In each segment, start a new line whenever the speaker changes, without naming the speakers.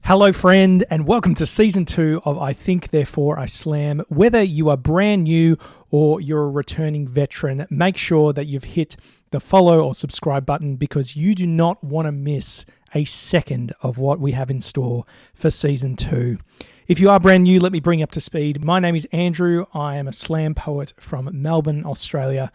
Hello, friend, and welcome to Season 2 of I Think, Therefore I Slam. Whether you are brand new or you're a returning veteran, make sure that you've hit the follow or subscribe button because you do not want to miss a second of what we have in store for Season 2. If you are brand new, let me bring you up to speed. My name is Andrew. I am a slam poet from Melbourne, Australia.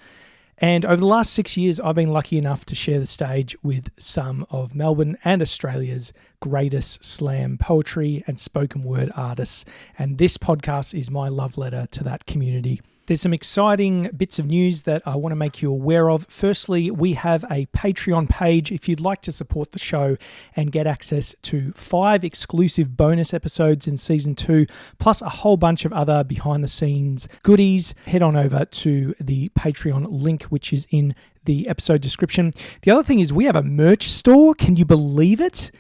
And over the last 6 years, I've been lucky enough to share the stage with some of Melbourne and Australia's greatest slam poetry and spoken word artists. And this podcast is my love letter to that community. There's some exciting bits of news that I want to make you aware of. Firstly, we have a Patreon page if you'd like to support the show and get access to 5 exclusive bonus episodes in Season 2, plus a whole bunch of other behind-the-scenes goodies. Head on over to the Patreon link, which is in the episode description. The other thing is we have a merch store. Can you believe it?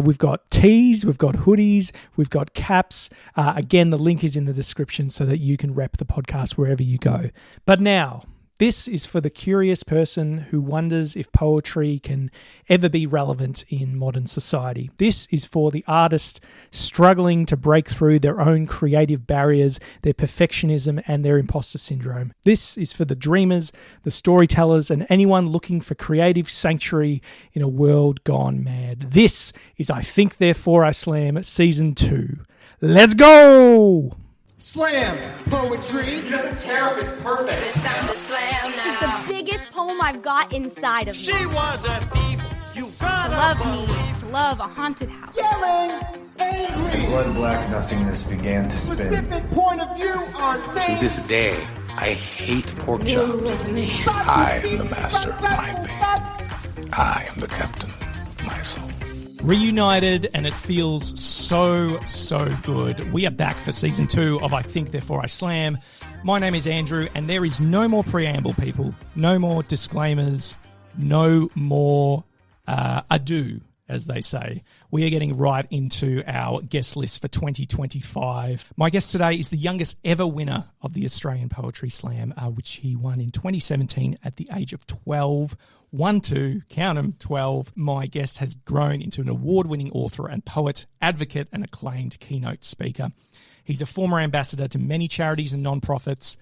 We've got tees, we've got hoodies, we've got caps. Again, the link is in the description so that you can rep the podcast wherever you go. But now, this is for the curious person who wonders if poetry can ever be relevant in modern society. This is for the artist struggling to break through their own creative barriers, their perfectionism, and their imposter syndrome. This is for the dreamers, the storytellers, and anyone looking for creative sanctuary in a world gone mad. This is I Think, Therefore I Slam Season 2. Let's go!
Slam poetry.
He doesn't care if it's perfect.
It's time to slam now.
It's the biggest poem I've got inside of me.
She was a thief. You gotta
Love means to love a haunted house.
Yelling, angry.
Blood black nothingness began to spin.
Specific point of view on
To
things.
this day, I hate pork chops. I am the master of my fate. I am the captain of my soul.
Reunited, and it feels so good. We are back for Season 2 of I Think, Therefore I Slam. My name is Andrew, and there is no more preamble, people. No more disclaimers. No more ado, as they say. We are getting right into our guest list for 2025. My guest today is the youngest ever winner of the Australian Poetry Slam, which he won in 2017 at the age of 12. 12. My guest has grown into an award-winning author and poet, advocate, and acclaimed keynote speaker. He's a former ambassador to many charities and non-profits.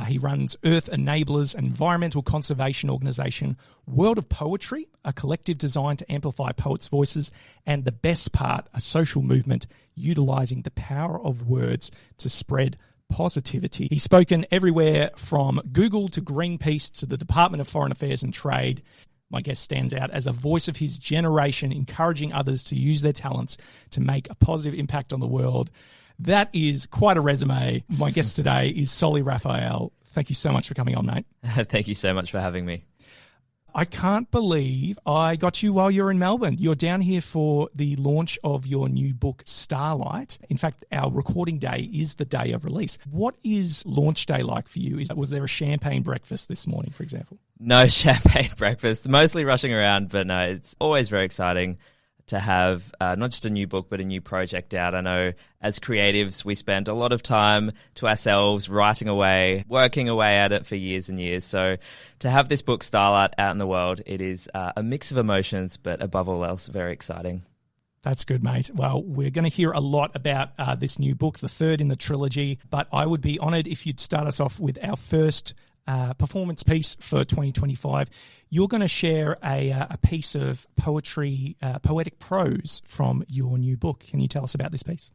He runs Earth Enablers, an environmental conservation organisation, World of Poetry, a collective designed to amplify poets' voices, and the best part, a social movement utilising the power of words to spread positivity. He's spoken everywhere from Google to Greenpeace to the Department of Foreign Affairs and Trade. My guest stands out as a voice of his generation, encouraging others to use their talents to make a positive impact on the world. That is quite a resume. My guest today is Solli Raphael. Thank you so much for coming on, mate.
Thank you so much for having me.
I can't believe I got you while you're in Melbourne. You're down here for the launch of your new book, Starlight. In fact, our recording day is the day of release. What is launch day like for you? Was there a champagne breakfast this morning, for example?
No champagne breakfast, mostly rushing around, but no, it's always very exciting to have not just a new book, but a new project out. I know as creatives, we spent a lot of time to ourselves writing away, working away at it for years and years. So to have this book, Starlight, out in the world, it is a mix of emotions, but above all else, very exciting.
That's good, mate. Well, we're going to hear a lot about this new book, the third in the trilogy, but I would be honoured if you'd start us off with our first performance piece for 2025. You're going to share a piece of poetry, poetic prose from your new book. Can you tell us about this piece?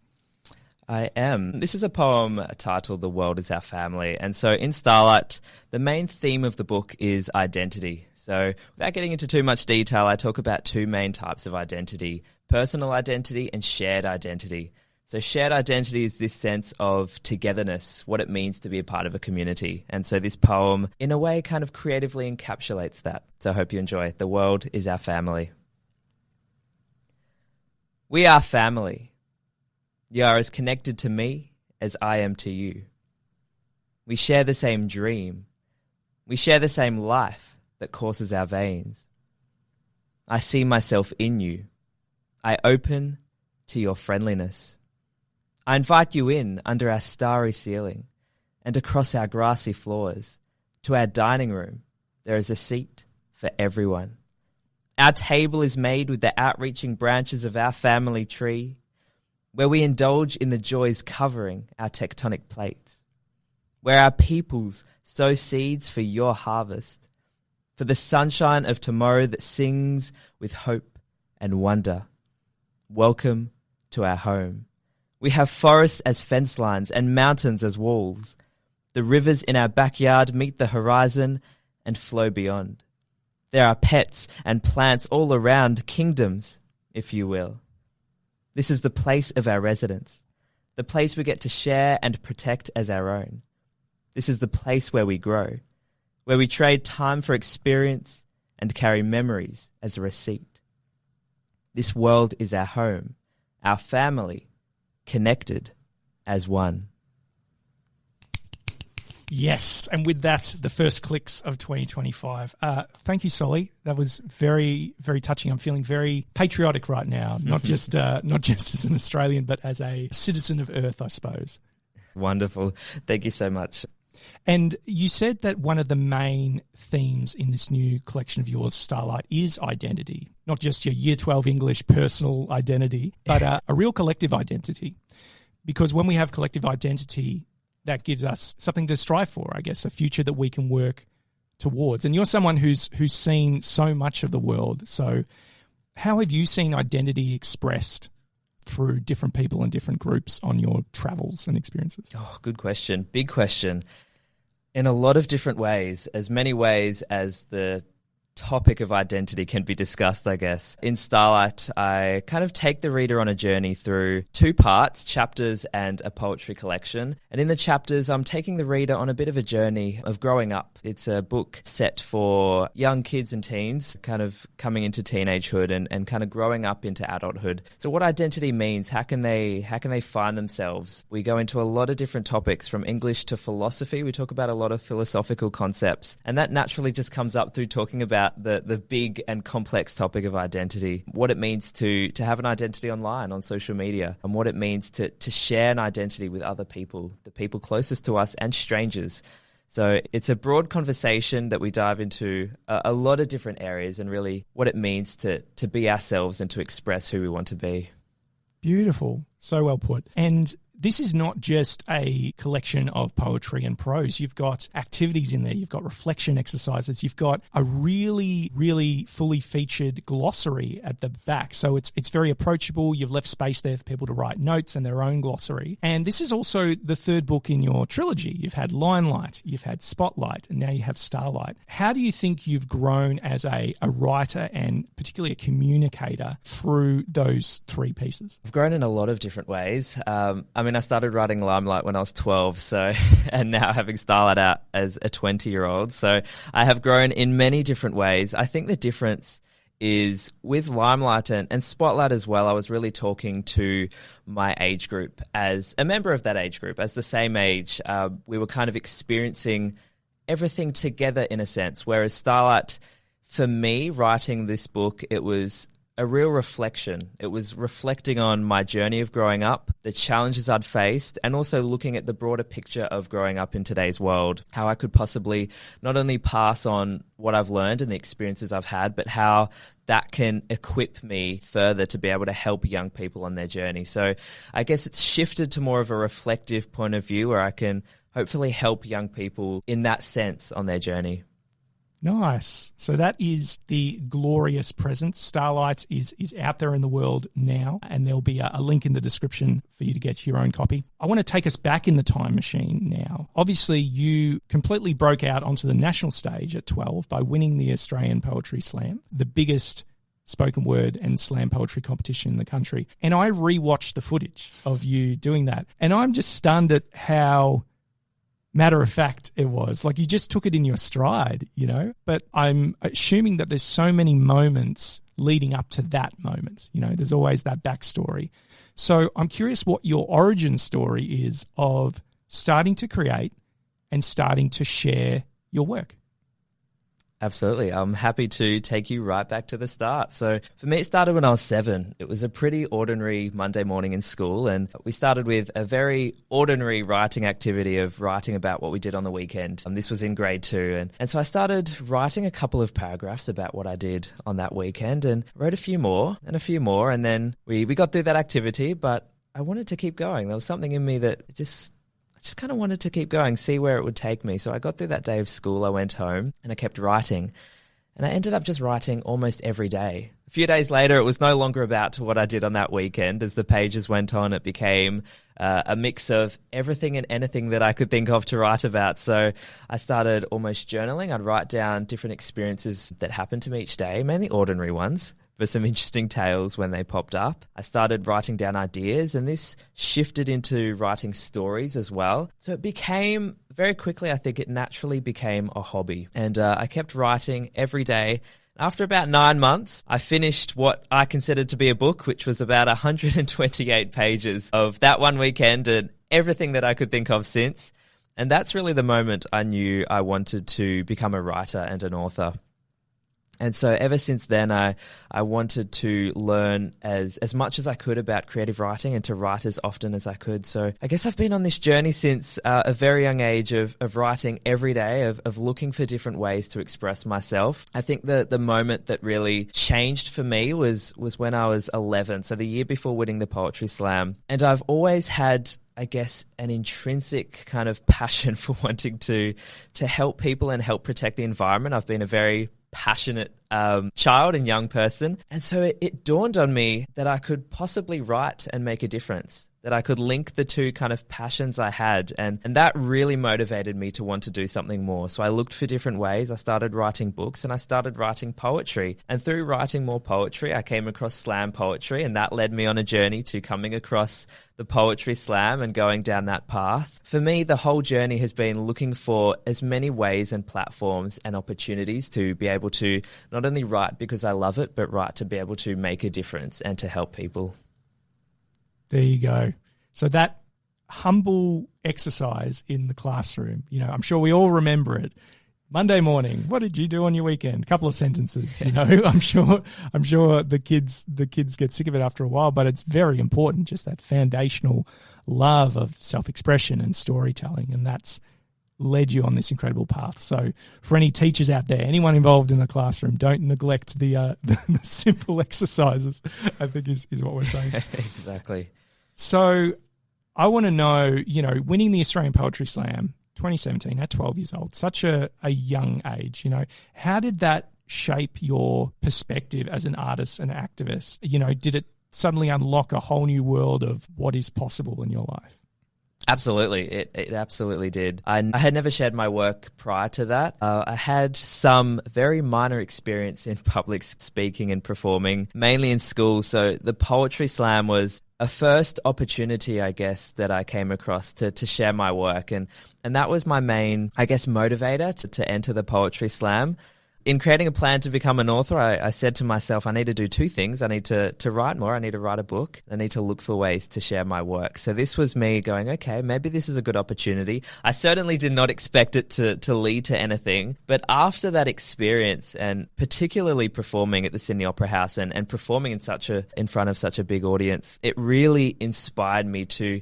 I am. This is a poem titled The World is Our Family. And so in Starlight, the main theme of the book is identity. So without getting into too much detail, I talk about 2 main types of identity: personal identity and shared identity. So shared identity is this sense of togetherness, what it means to be a part of a community. And so this poem, in a way, kind of creatively encapsulates that. So I hope you enjoy. The world is our family. We are family. You are as connected to me as I am to you. We share the same dream. We share the same life that courses our veins. I see myself in you. I open to your friendliness. I invite you in under our starry ceiling and across our grassy floors to our dining room. There is a seat for everyone. Our table is made with the outreaching branches of our family tree. where we indulge in the joys covering our tectonic plates, where our peoples sow seeds for your harvest, for the sunshine of tomorrow that sings with hope and wonder. Welcome to our home. We have forests as fence lines and mountains as walls. The rivers in our backyard meet the horizon and flow beyond. There are pets and plants all around, kingdoms, if you will. This is the place of our residence, the place we get to share and protect as our own. This is the place where we grow, where we trade time for experience and carry memories as a receipt. This world is our home, our family, connected as one.
Yes, and with that, the first clicks of 2025. Thank you, Solli. That was very, very touching. I'm feeling very patriotic right now, not just as an Australian, but as a citizen of Earth, I suppose.
Wonderful. Thank you so much.
And you said that one of the main themes in this new collection of yours, Starlight, is identity. Not just your Year 12 English personal identity, but a real collective identity. Because when we have collective identity, that gives us something to strive for, I guess, a future that we can work towards. And you're someone who's seen so much of the world. So how have you seen identity expressed through different people and different groups on your travels and experiences?
Oh, good question. Big question. In a lot of different ways, as many ways as the topic of identity can be discussed, I guess. In Starlight, I kind of take the reader on a journey through two parts, chapters and a poetry collection. And in the chapters, I'm taking the reader on a bit of a journey of growing up. It's a book set for young kids and teens, kind of coming into teenagehood and kind of growing up into adulthood. So what identity means, how can they find themselves? We go into a lot of different topics, from English to philosophy. We talk about a lot of philosophical concepts. And that naturally just comes up through talking about the big and complex topic of identity, what it means to have an identity online, on social media, and what it means to share an identity with other people, the people closest to us and strangers. So it's a broad conversation that we dive into a lot of different areas, and really what it means to be ourselves and to express who we want to be.
Beautiful. So well put. And this is not just a collection of poetry and prose. You've got activities in there. You've got reflection exercises. You've got a really, really fully featured glossary at the back. So it's very approachable. You've left space there for people to write notes and their own glossary. And this is also the third book in your trilogy. You've had Limelight, you've had Spotlight, and now you have Starlight. How do you think you've grown as a writer and particularly a communicator through those three pieces?
I've grown in a lot of different ways. I started writing Limelight when I was 12, and now having Starlight out as a 20-year-old. So I have grown in many different ways. I think the difference is with Limelight and Spotlight as well, I was really talking to my age group as a member of that age group, as the same age. We were kind of experiencing everything together in a sense, whereas Starlight, for me, writing this book, it was a real reflection. It was reflecting on my journey of growing up, the challenges I'd faced, and also looking at the broader picture of growing up in today's world, how I could possibly not only pass on what I've learned and the experiences I've had, but how that can equip me further to be able to help young people on their journey. So I guess it's shifted to more of a reflective point of view where I can hopefully help young people in that sense on their journey.
Nice. So that is the glorious presence. Starlight is out there in the world now, and there'll be a link in the description for you to get your own copy. I want to take us back in the time machine now. Obviously, you completely broke out onto the national stage at 12 by winning the Australian Poetry Slam, the biggest spoken word and slam poetry competition in the country. And I rewatched the footage of you doing that, and I'm just stunned at how matter of fact it was. Like, you just took it in your stride, but I'm assuming that there's so many moments leading up to that moment. There's always that backstory. So I'm curious what your origin story is of starting to create and starting to share your work.
Absolutely. I'm happy to take you right back to the start. So for me, it started when I was 7. It was a pretty ordinary Monday morning in school, and we started with a very ordinary writing activity of writing about what we did on the weekend. This was in grade 2. And so I started writing a couple of paragraphs about what I did on that weekend, and wrote a few more, and then we got through that activity, but I wanted to keep going. There was something in me that I just kind of wanted to keep going, see where it would take me. So I got through that day of school, I went home and I kept writing. And I ended up just writing almost every day. A few days later, it was no longer about what I did on that weekend. As the pages went on, it became a mix of everything and anything that I could think of to write about. So I started almost journaling. I'd write down different experiences that happened to me each day, mainly ordinary ones, but some interesting tales when they popped up. I started writing down ideas, and this shifted into writing stories as well. So it became, very quickly, I think it naturally became a hobby. And I kept writing every day. After about 9 months, I finished what I considered to be a book, which was about 128 pages of that one weekend and everything that I could think of since. And that's really the moment I knew I wanted to become a writer and an author. And so ever since then, I wanted to learn as much as I could about creative writing and to write as often as I could. So I guess I've been on this journey since a very young age of writing every day, of looking for different ways to express myself. I think the moment that really changed for me was when I was 11, so the year before winning the Poetry Slam. And I've always had, I guess, an intrinsic kind of passion for wanting to help people and help protect the environment. I've been a very passionate child and young person. And so it dawned on me that I could possibly write and make a difference, that I could link the two kind of passions I had. And that really motivated me to want to do something more. So I looked for different ways. I started writing books and I started writing poetry. And through writing more poetry, I came across slam poetry, and that led me on a journey to coming across the Poetry Slam and going down that path. For me, the whole journey has been looking for as many ways and platforms and opportunities to be able to not only write because I love it, but write to be able to make a difference and to help people.
There you go. So that humble exercise in the classroom, I'm sure we all remember it. Monday morning, what did you do on your weekend? A couple of sentences, I'm sure the kids get sick of it after a while, but it's very important, just that foundational love of self-expression and storytelling, and that's led you on this incredible path. So for any teachers out there, anyone involved in the classroom, don't neglect the simple exercises, I think is what we're saying.
Exactly.
So I want to know, winning the Australian Poetry Slam 2017 at 12 years old, such a young age, how did that shape your perspective as an artist and activist? Did it suddenly unlock a whole new world of what is possible in your life?
Absolutely. It absolutely did. I had never shared my work prior to that. I had some very minor experience in public speaking and performing, mainly in school. So the Poetry Slam was a first opportunity, I guess, that I came across to share my work. And that was my main, I guess, motivator to enter the Poetry Slam. In creating a plan to become an author, I said to myself, I need to do two things. I need to write more. I need to write a book. I need to look for ways to share my work. So this was me going, okay, maybe this is a good opportunity. I certainly did not expect it to lead to anything. But after that experience, and particularly performing at the Sydney Opera House and performing in front of such a big audience, it really inspired me to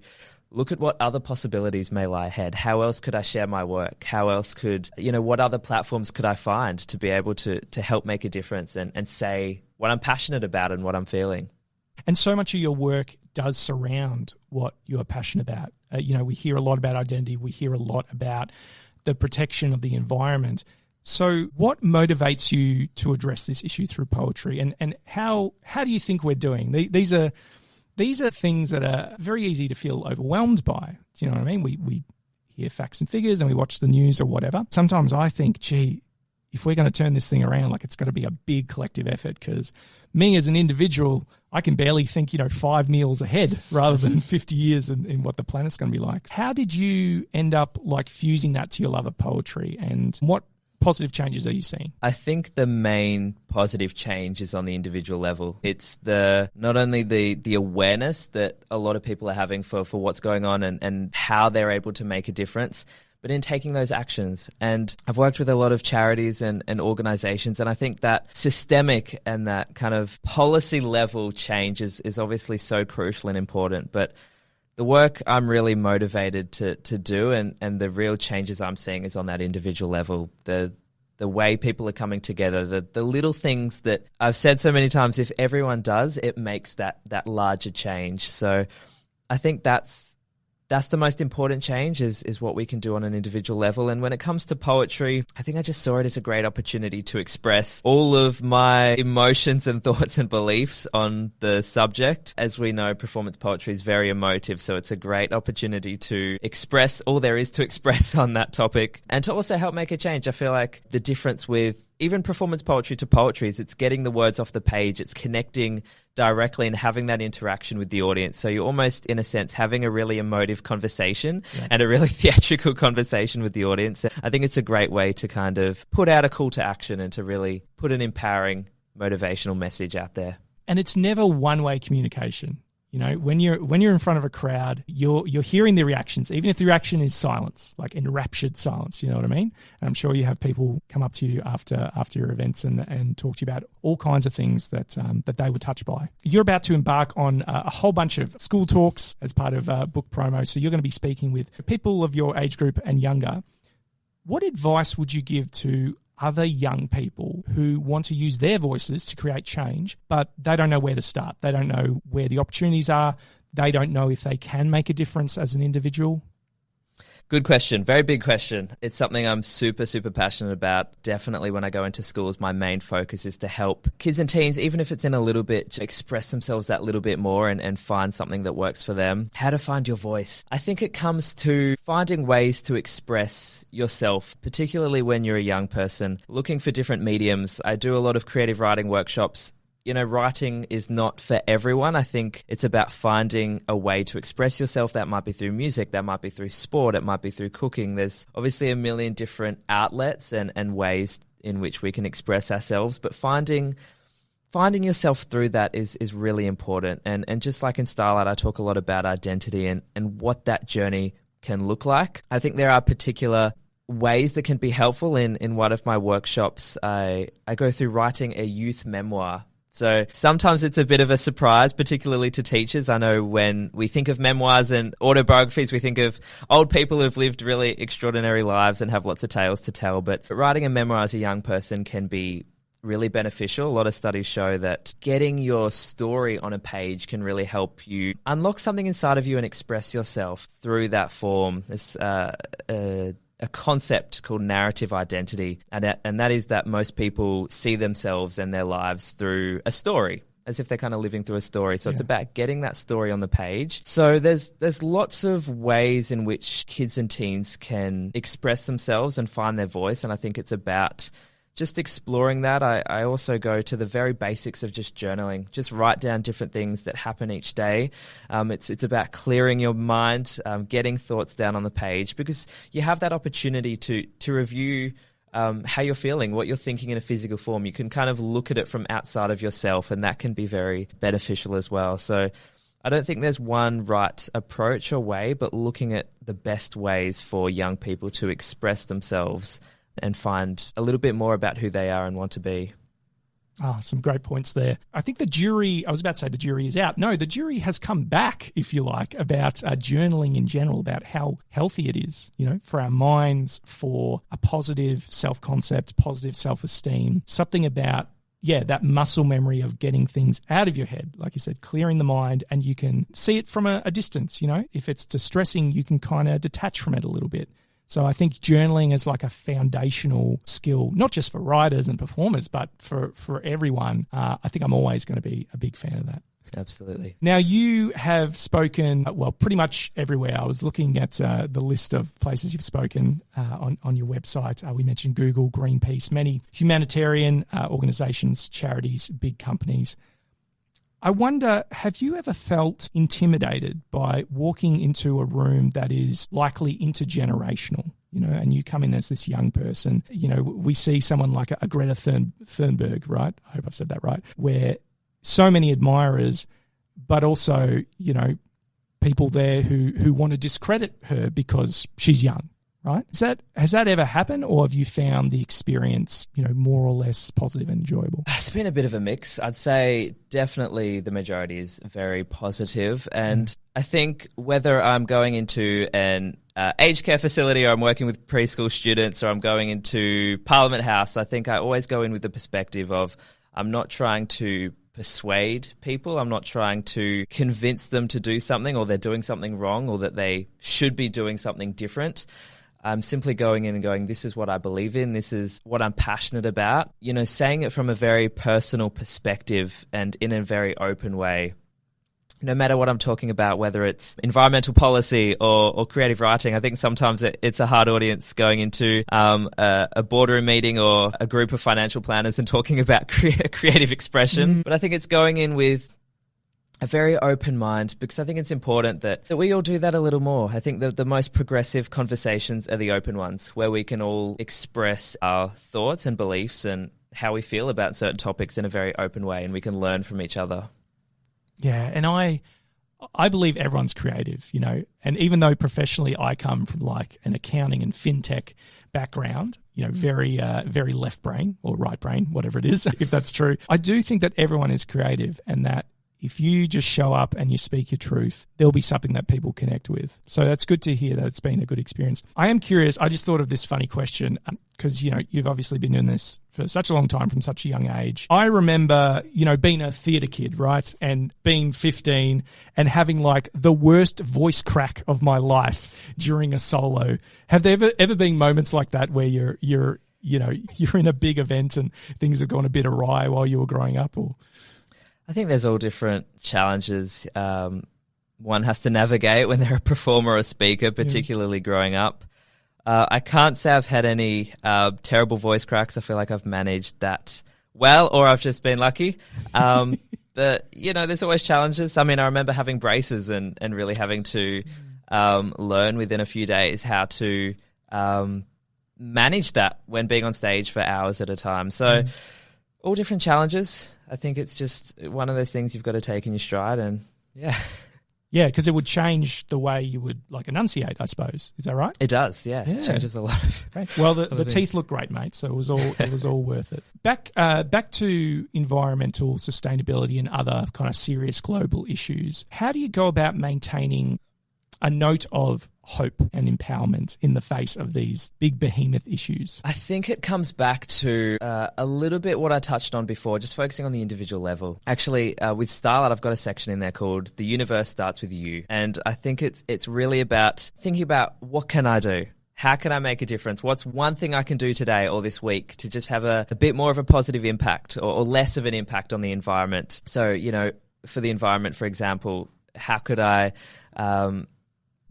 look at what other possibilities may lie ahead. How else could I share my work? How else could, what other platforms could I find to be able to help make a difference and say what I'm passionate about and what I'm feeling?
And so much of your work does surround what you are passionate about. We hear a lot about identity. We hear a lot about the protection of the environment. So what motivates you to address this issue through poetry? And how do you think we're doing? These are things that are very easy to feel overwhelmed by. Do you know what I mean? We hear facts and figures and we watch the news or whatever. Sometimes I think, if we're going to turn this thing around, it's got to be a big collective effort, because me as an individual, I can barely think, 5 meals ahead rather than 50 years in what the planet's going to be like. How did you end up fusing that to your love of poetry, and what positive changes are you seeing?
I think the main positive change is on the individual level. It's not only the awareness that a lot of people are having for what's going on and how they're able to make a difference, but in taking those actions. And I've worked with a lot of charities and organizations, and I think that systemic and that kind of policy level change is obviously so crucial and important. But the work I'm really motivated to do and the real changes I'm seeing is on that individual level. The way people are coming together, the little things that I've said so many times, if everyone does, it makes that larger change. So I think that's the most important change is what we can do on an individual level. And when it comes to poetry, I think I just saw it as a great opportunity to express all of my emotions and thoughts and beliefs on the subject. As we know, performance poetry is very emotive, so it's a great opportunity to express all there is to express on that topic and to also help make a change. I feel like the difference with even performance poetry to poetry is it's getting the words off the page, it's connecting directly and having that interaction with the audience. So you're almost, in a sense, having a really emotive conversation and a really theatrical conversation with the audience. I think it's a great way to kind of put out a call to action and to really put an empowering, motivational message out there.
And it's never one-way communication. You know, when you're in front of a crowd, you're hearing the reactions, even if the reaction is silence, like enraptured silence. You know what I mean? And I'm sure you have people come up to you after your events and talk to you about all kinds of things that they were touched by. You're about to embark on a whole bunch of school talks as part of book promo, so you're going to be speaking with people of your age group and younger. What advice would you give to other young people who want to use their voices to create change, but they don't know where to start? They don't know where the opportunities are. They don't know if they can make a difference as an individual.
Good question. Very big question. It's something I'm super, super passionate about. Definitely when I go into schools, my main focus is to help kids and teens, even if it's in a little bit, express themselves that little bit more and find something that works for them. How to find your voice. I think it comes to finding ways to express yourself, particularly when you're a young person, looking for different mediums. I do a lot of creative writing workshops. You know, writing is not for everyone. I think it's about finding a way to express yourself. That might be through music, that might be through sport, it might be through cooking. There's obviously a million different outlets and ways in which we can express ourselves, but finding yourself through that is really important. And just like in Starlight, I talk a lot about identity and what that journey can look like. I think there are particular ways that can be helpful. In one of my workshops, I go through writing a youth memoir. So sometimes it's a bit of a surprise, particularly to teachers. I know when we think of memoirs and autobiographies, we think of old people who've lived really extraordinary lives and have lots of tales to tell. But writing a memoir as a young person can be really beneficial. A lot of studies show that getting your story on a page can really help you unlock something inside of you and express yourself through that form. It's a concept called narrative identity, and that is that most people see themselves and their lives through a story, as if they're kind of living through a story. So it's about getting that story on the page. So there's lots of ways in which kids and teens can express themselves and find their voice, and I think it's about just exploring that. I also go to the very basics of just journaling. Just write down different things that happen each day. It's about clearing your mind, getting thoughts down on the page, because you have that opportunity to review how you're feeling, what you're thinking in a physical form. You can kind of look at it from outside of yourself, and that can be very beneficial as well. So I don't think there's one right approach or way, but looking at the best ways for young people to express themselves and find a little bit more about who they are and want to be.
Some great points there. I think the jury is out. No, the jury has come back, if you like, about journaling in general, about how healthy it is, you know, for our minds, for a positive self-concept, positive self-esteem, something about, that muscle memory of getting things out of your head, like you said, clearing the mind, and you can see it from a distance, you know. If it's distressing, you can kind of detach from it a little bit. So I think journaling is like a foundational skill, not just for writers and performers, but for everyone. I think I'm always going to be a big fan of that.
Absolutely.
Now, you have spoken, pretty much everywhere. I was looking at the list of places you've spoken on your website. We mentioned Google, Greenpeace, many humanitarian organizations, charities, big companies. I wonder, have you ever felt intimidated by walking into a room that is likely intergenerational, you know, and you come in as this young person? You know, we see someone like a Greta Thunberg, right? I hope I've said that right, where so many admirers, but also, you know, people there who want to discredit her because she's young, right? Has that ever happened, or have you found the experience, you know, more or less positive and enjoyable?
It's been a bit of a mix. I'd say definitely the majority is very positive. And I think whether I'm going into an aged care facility or I'm working with preschool students or I'm going into Parliament House, I think I always go in with the perspective of I'm not trying to persuade people. I'm not trying to convince them to do something or they're doing something wrong or that they should be doing something different. I'm simply going in and going, this is what I believe in. This is what I'm passionate about. You know, saying it from a very personal perspective and in a very open way. No matter what I'm talking about, whether it's environmental policy or creative writing, I think sometimes it's a hard audience going into a boardroom meeting or a group of financial planners and talking about creative expression. But I think it's going in with a very open mind, because I think it's important that we all do that a little more. I think that the most progressive conversations are the open ones, where we can all express our thoughts and beliefs and how we feel about certain topics in a very open way, and we can learn from each other.
Yeah, and I believe everyone's creative, you know, and even though professionally I come from like an accounting and fintech background, you know, very left brain or right brain, whatever it is, if that's true, I do think that everyone is creative, and that if you just show up and you speak your truth, there'll be something that people connect with. So that's good to hear that it's been a good experience. I am curious. I just thought of this funny question because, you know, you've obviously been doing this for such a long time from such a young age. I remember, you know, being a theatre kid, right? And being 15 and having like the worst voice crack of my life during a solo. Have there ever been moments like that where you're in a big event and things have gone a bit awry while you were growing up? Or
I think there's all different challenges one has to navigate when they're a performer or a speaker, particularly growing up. I can't say I've had any terrible voice cracks. I feel like I've managed that well, or I've just been lucky. But, you know, there's always challenges. I mean, I remember having braces and really having to learn within a few days how to manage that when being on stage for hours at a time. So all different challenges. I think it's just one of those things you've got to take in your stride, and yeah.
Yeah, because it would change the way you would like enunciate, I suppose. Is that right?
It does, yeah. It changes a lot of
great. Well, the teeth look great, mate, so it was all worth it. Back to environmental sustainability and other kind of serious global issues. How do you go about maintaining a note of hope and empowerment in the face of these big behemoth issues?
I think it comes back to a little bit what I touched on before, just focusing on the individual level. Actually, with Starlight, I've got a section in there called The Universe Starts With You. And I think it's really about thinking about, what can I do? How can I make a difference? What's one thing I can do today or this week to just have a bit more of a positive impact or less of an impact on the environment? So, you know, for the environment, for example, how could I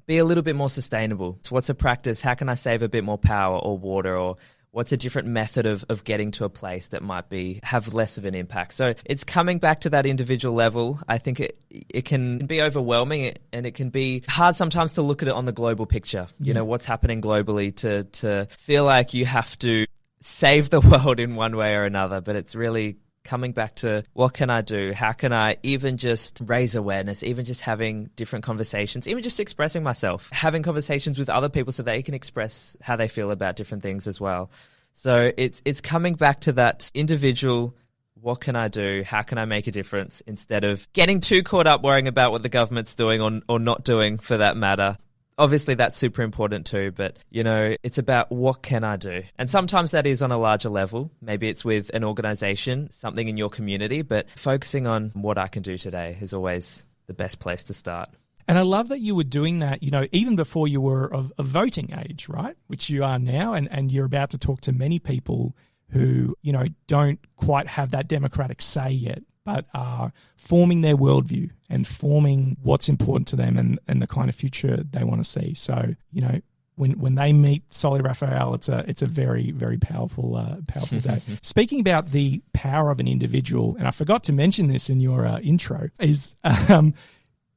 be a little bit more sustainable? So what's a practice? How can I save a bit more power or water? Or what's a different method of getting to a place that might have less of an impact? So it's coming back to that individual level. I think it can be overwhelming, and it can be hard sometimes to look at it on the global picture. You know, what's happening globally to feel like you have to save the world in one way or another. But it's really coming back to, what can I do? How can I even just raise awareness, even just having different conversations, even just expressing myself, having conversations with other people so they can express how they feel about different things as well. So it's coming back to that individual, what can I do? How can I make a difference? Instead of getting too caught up worrying about what the government's doing or not doing for that matter. Obviously, that's super important too, but, you know, it's about, what can I do? And sometimes that is on a larger level. Maybe it's with an organization, something in your community, but focusing on what I can do today is always the best place to start.
And I love that you were doing that, you know, even before you were of voting age, right? Which you are now, and you're about to talk to many people who, you know, don't quite have that democratic say yet, but are forming their worldview and forming what's important to them and the kind of future they want to see. So, you know, when they meet Solli Raphael, it's a very, very powerful day. Speaking about the power of an individual, and I forgot to mention this in your intro, is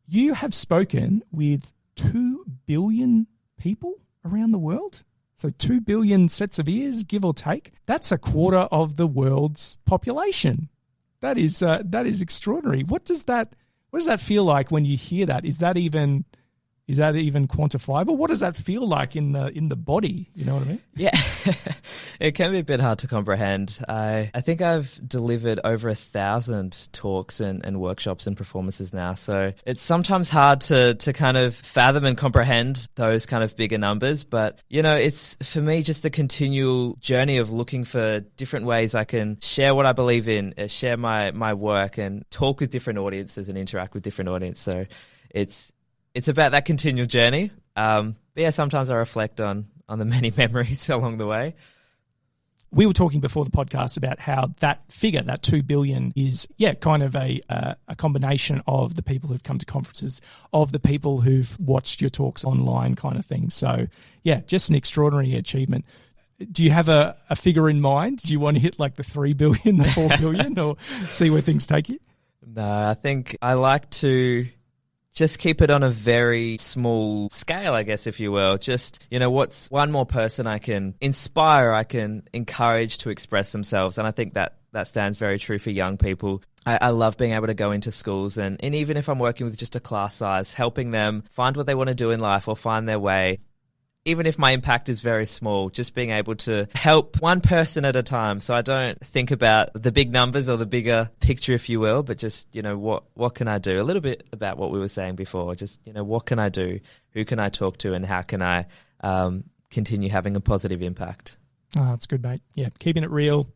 you have spoken with 2 billion people around the world. So 2 billion sets of ears, give or take. That's a quarter of the world's population. That is extraordinary. What does that feel like when you hear that? Is that even Is that even quantifiable? What does that feel like in the body? You know what I mean?
Yeah, it can be a bit hard to comprehend. I think I've delivered over 1,000 talks and workshops and performances now. So it's sometimes hard to kind of fathom and comprehend those kind of bigger numbers. But, you know, it's for me just a continual journey of looking for different ways I can share what I believe in, share my work and talk with different audiences and interact with different audiences. So it's about that continual journey. But yeah, sometimes I reflect on the many memories along the way.
We were talking before the podcast about how that figure, that 2 billion, is kind of a combination of the people who've come to conferences, of the people who've watched your talks online, kind of thing. So yeah, just an extraordinary achievement. Do you have a figure in mind? Do you want to hit like the 3 billion, the 4 billion, or see where things take you?
No, I think I like to just keep it on a very small scale, I guess, if you will. Just, you know, what's one more person I can inspire, I can encourage to express themselves. And I think that stands very true for young people. I love being able to go into schools and even if I'm working with just a class size, helping them find what they want to do in life or find their way. Even if my impact is very small, just being able to help one person at a time. So I don't think about the big numbers or the bigger picture, if you will, but just, you know, what can I do? A little bit about what we were saying before. Just, you know, what can I do? Who can I talk to? And how can I continue having a positive impact?
Oh, that's good, mate. Yeah, keeping it real,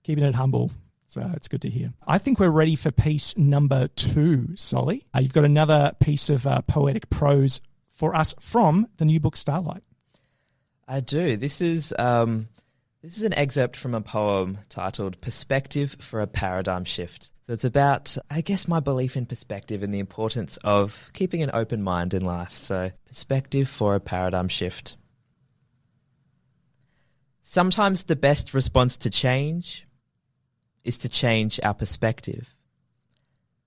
keeping it humble. So it's good to hear. I think we're ready for piece number 2, Solly. You've got another piece of poetic prose for us from the new book, Starlight.
I do. This is an excerpt from a poem titled Perspective for a Paradigm Shift. So it's about, I guess, my belief in perspective and the importance of keeping an open mind in life. So perspective for a paradigm shift. Sometimes the best response to change is to change our perspective.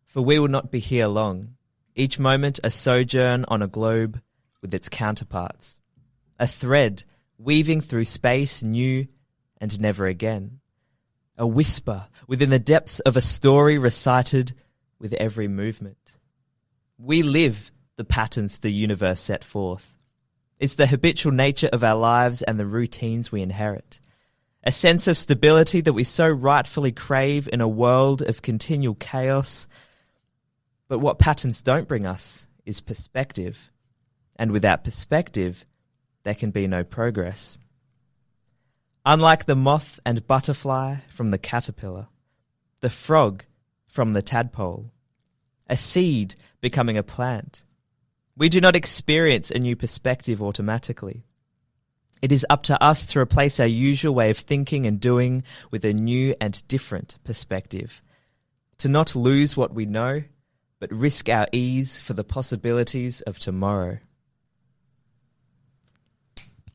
For we will not be here long, each moment a sojourn on a globe with its counterparts. A thread weaving through space new and never again. A whisper within the depths of a story recited with every movement. We live the patterns the universe set forth. It's the habitual nature of our lives and the routines we inherit. A sense of stability that we so rightfully crave in a world of continual chaos. But what patterns don't bring us is perspective. And without perspective, there can be no progress. Unlike the moth and butterfly from the caterpillar, the frog from the tadpole, a seed becoming a plant, we do not experience a new perspective automatically. It is up to us to replace our usual way of thinking and doing with a new and different perspective. To not lose what we know, but risk our ease for the possibilities of tomorrow.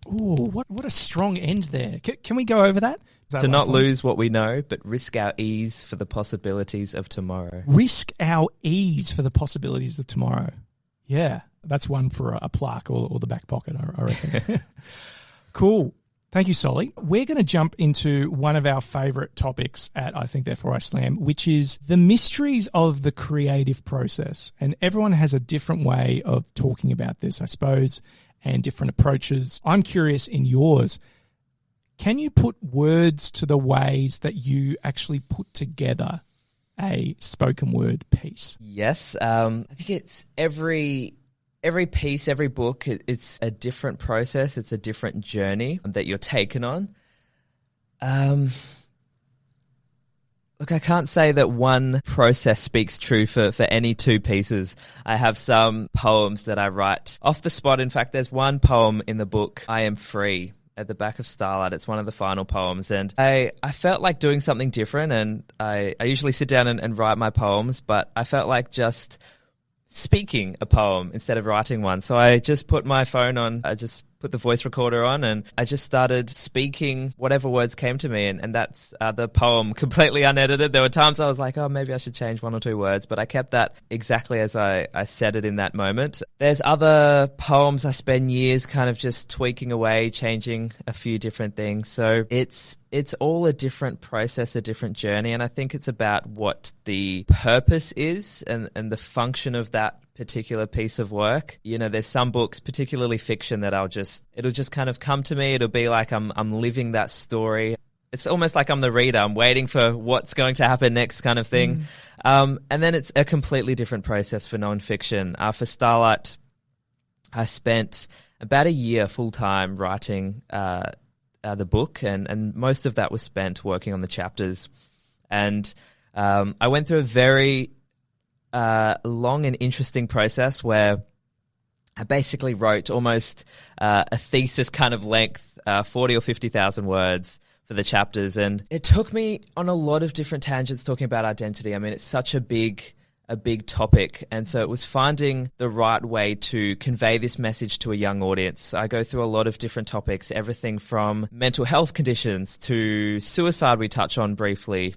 Ooh, what a strong end there. Can we go over that?
To not lose what we know, but risk our ease for the possibilities of tomorrow.
Risk our ease for the possibilities of tomorrow. Yeah, that's one for a plaque or the back pocket, I reckon. Cool. Thank you, Solly. We're going to jump into one of our favourite topics at I Think Therefore I Slam, which is the mysteries of the creative process. And everyone has a different way of talking about this, I suppose, and different approaches. I'm curious in yours, can you put words to the ways that you actually put together a spoken word piece?
Yes. I think it's every piece, every book, it's a different process. It's a different journey that you're taken on. Look, I can't say that one process speaks true for any two pieces. I have some poems that I write off the spot. In fact, there's one poem in the book, I Am Free, at the back of Starlight. It's one of the final poems. And I felt like doing something different. And I usually sit down and write my poems, but I felt like just speaking a poem instead of writing one. So I just put my phone on, I just put the voice recorder on, and I just started speaking whatever words came to me, and that's the poem, completely unedited. There were times I was like, oh, maybe I should change one or two words, but I kept that exactly as I said it in that moment. There's other poems I spend years kind of just tweaking away, changing a few different things. So it's all a different process, a different journey, and I think it's about what the purpose is and the function of that particular piece of work. You know, there's some books, particularly fiction, that it'll just kind of come to me. It'll be like I'm living that story. It's almost like I'm the reader. I'm waiting for what's going to happen next kind of thing. And then it's a completely different process for nonfiction. For Starlight, I spent about a year full-time writing the book, and most of that was spent working on the chapters. And I went through a very long and interesting process where I basically wrote almost a thesis kind of length, 40 or 50,000 words for the chapters. And it took me on a lot of different tangents talking about identity. I mean, it's such a big topic. And so it was finding the right way to convey this message to a young audience. I go through a lot of different topics, everything from mental health conditions to suicide we touch on briefly.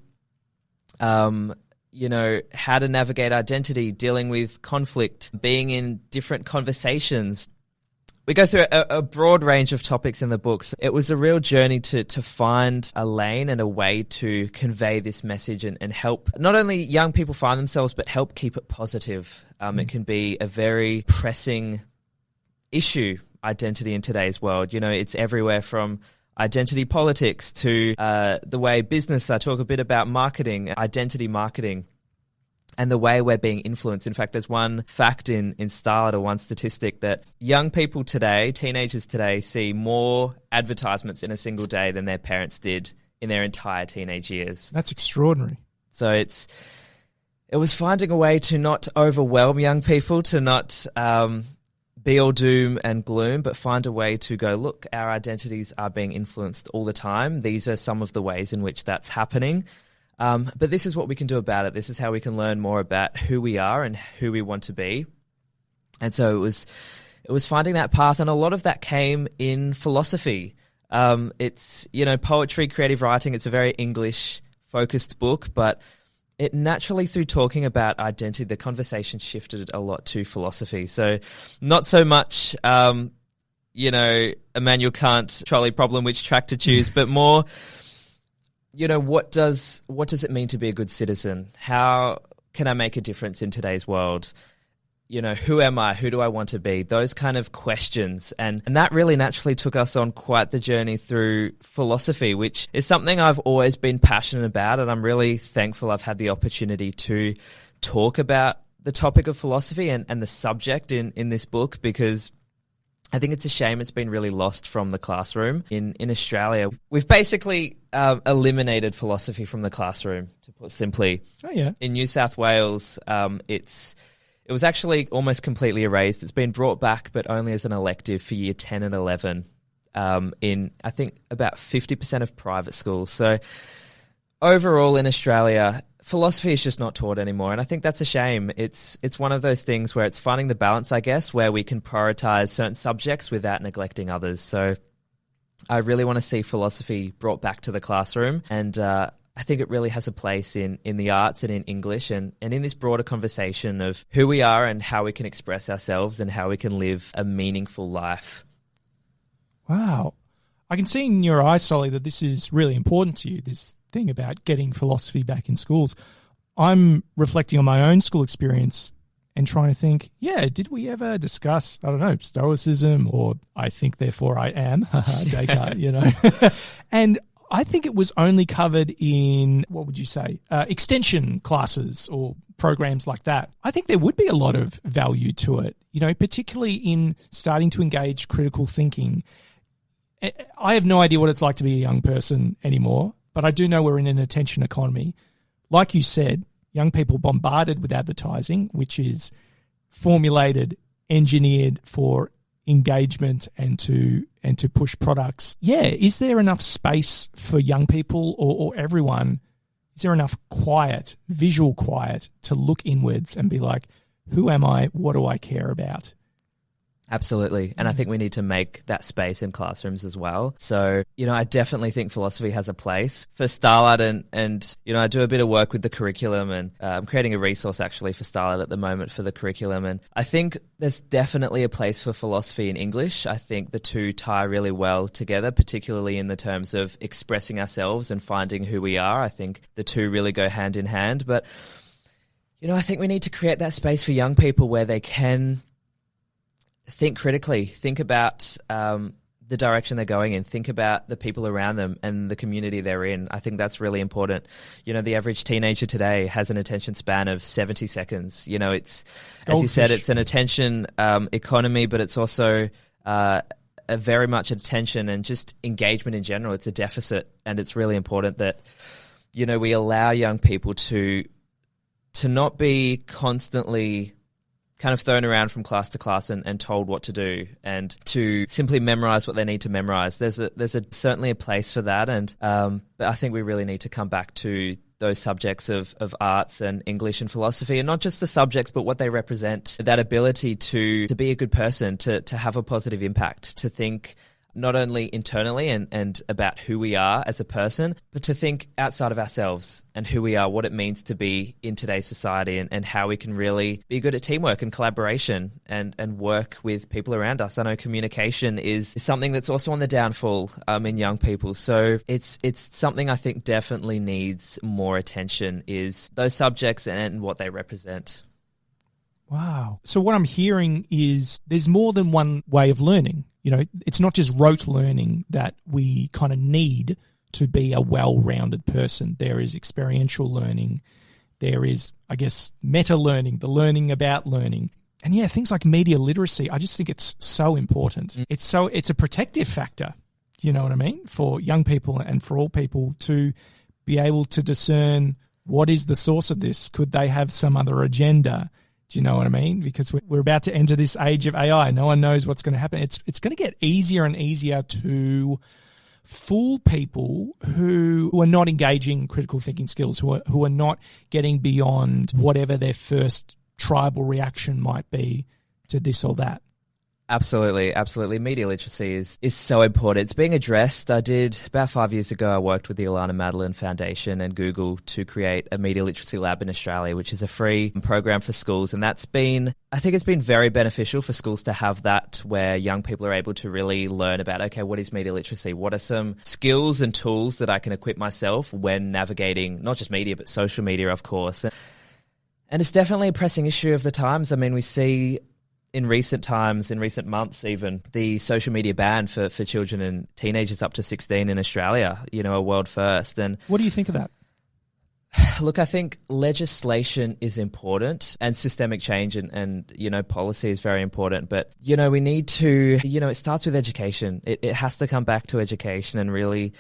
You know, how to navigate identity, dealing with conflict, being in different conversations. We go through a broad range of topics in the books. It was a real journey to find a lane and a way to convey this message and help not only young people find themselves, but help keep it positive. It can be a very pressing issue, identity in today's world. You know, it's everywhere from identity politics to the way business, I talk a bit about marketing, identity marketing, and the way we're being influenced. In fact, there's one fact in Starlight, or one statistic, that young people today, teenagers today, see more advertisements in a single day than their parents did in their entire teenage years.
That's extraordinary.
So it was finding a way to not overwhelm young people, to not be all doom and gloom, but find a way to go, look, our identities are being influenced all the time. These are some of the ways in which that's happening. But this is what we can do about it. This is how we can learn more about who we are and who we want to be. And so it was finding that path, and a lot of that came in philosophy. It's, you know, poetry, creative writing. It's a very English-focused book, but it naturally, through talking about identity, the conversation shifted a lot to philosophy. So not so much, you know, Immanuel Kant, trolley problem, which track to choose, but more, you know, what does it mean to be a good citizen? How can I make a difference in today's world? You know, who am I? Who do I want to be? Those kind of questions. And that really naturally took us on quite the journey through philosophy, which is something I've always been passionate about. And I'm really thankful I've had the opportunity to talk about the topic of philosophy and the subject in this book, because I think it's a shame it's been really lost from the classroom in Australia. We've basically eliminated philosophy from the classroom, to put simply.
Oh, yeah.
In New South Wales, it was actually almost completely erased. It's been brought back, but only as an elective for year 10 and 11 in, I think, about 50% of private schools. So overall in Australia, philosophy is just not taught anymore, and I think that's a shame. It's one of those things where it's finding the balance, I guess, where we can prioritize certain subjects without neglecting others. So I really want to see philosophy brought back to the classroom, and I think it really has a place in the arts and in English and in this broader conversation of who we are and how we can express ourselves and how we can live a meaningful life.
Wow. I can see in your eyes, Solly, that this is really important to you, this thing about getting philosophy back in schools. I'm reflecting on my own school experience and trying to think, did we ever discuss, I don't know, Stoicism or I think, therefore I am, Descartes, you know. And I think it was only covered in, what would you say, extension classes or programs like that. I think there would be a lot of value to it, you know, particularly in starting to engage critical thinking. I have no idea what it's like to be a young person anymore, but I do know we're in an attention economy. Like you said, young people bombarded with advertising, which is formulated, engineered for engagement and to push products. Yeah, is there enough space for young people or everyone? Is there enough quiet, visual quiet, to look inwards and be like, who am I? What do I care about?
Absolutely. And I think we need to make that space in classrooms as well. So, you know, I definitely think philosophy has a place for Starlight and you know, I do a bit of work with the curriculum, and I'm creating a resource actually for Starlight at the moment for the curriculum. And I think there's definitely a place for philosophy in English. I think the two tie really well together, particularly in the terms of expressing ourselves and finding who we are. I think the two really go hand in hand. But I think we need to create that space for young people where they can think critically, think about the direction they're going in, think about the people around them and the community they're in. I think that's really important. The average teenager today has an attention span of 70 seconds. It's, as you said, it's an attention economy, but it's also a very much attention and just engagement in general. It's a deficit, and it's really important that, we allow young people to not be constantly kind of thrown around from class to class and told what to do, and to simply memorize what they need to memorize. There's certainly a place for that, and but I think we really need to come back to those subjects of arts and English and philosophy, and not just the subjects, but what they represent. That ability to be a good person, to have a positive impact, to think not only internally and about who we are as a person, but to think outside of ourselves and who we are, what it means to be in today's society, and how we can really be good at teamwork and collaboration and work with people around us. I know communication is something that's also on the downfall in young people. So it's something I think definitely needs more attention, is those subjects and what they represent.
Wow. So what I'm hearing is there's more than one way of learning. It's not just rote learning that we kind of need to be a well-rounded person. There is experiential learning. There is, I guess, meta learning, the learning about learning. And yeah, things like media literacy, I just think it's so important. It's a protective factor, you know what I mean, for young people and for all people to be able to discern what is the source of this. Could they have some other agenda? Do you know what I mean? Because we're about to enter this age of AI. No one knows what's going to happen. It's going to get easier and easier to fool people who are not engaging critical thinking skills, who are not getting beyond whatever their first tribal reaction might be to this or that.
Absolutely. Media literacy is so important. It's being addressed. About 5 years ago, I worked with the Alana Madeline Foundation and Google to create a media literacy lab in Australia, which is a free program for schools. And I think it's been very beneficial for schools to have that, where young people are able to really learn about, okay, what is media literacy? What are some skills and tools that I can equip myself when navigating not just media, but social media, of course. And it's definitely a pressing issue of the times. I mean, we see in recent months even, the social media ban for children and teenagers up to 16 in Australia, a world first. And
what do you think of that?
Look, I think legislation is important, and systemic change and policy is very important. But, we need to, it starts with education. It has to come back to education and really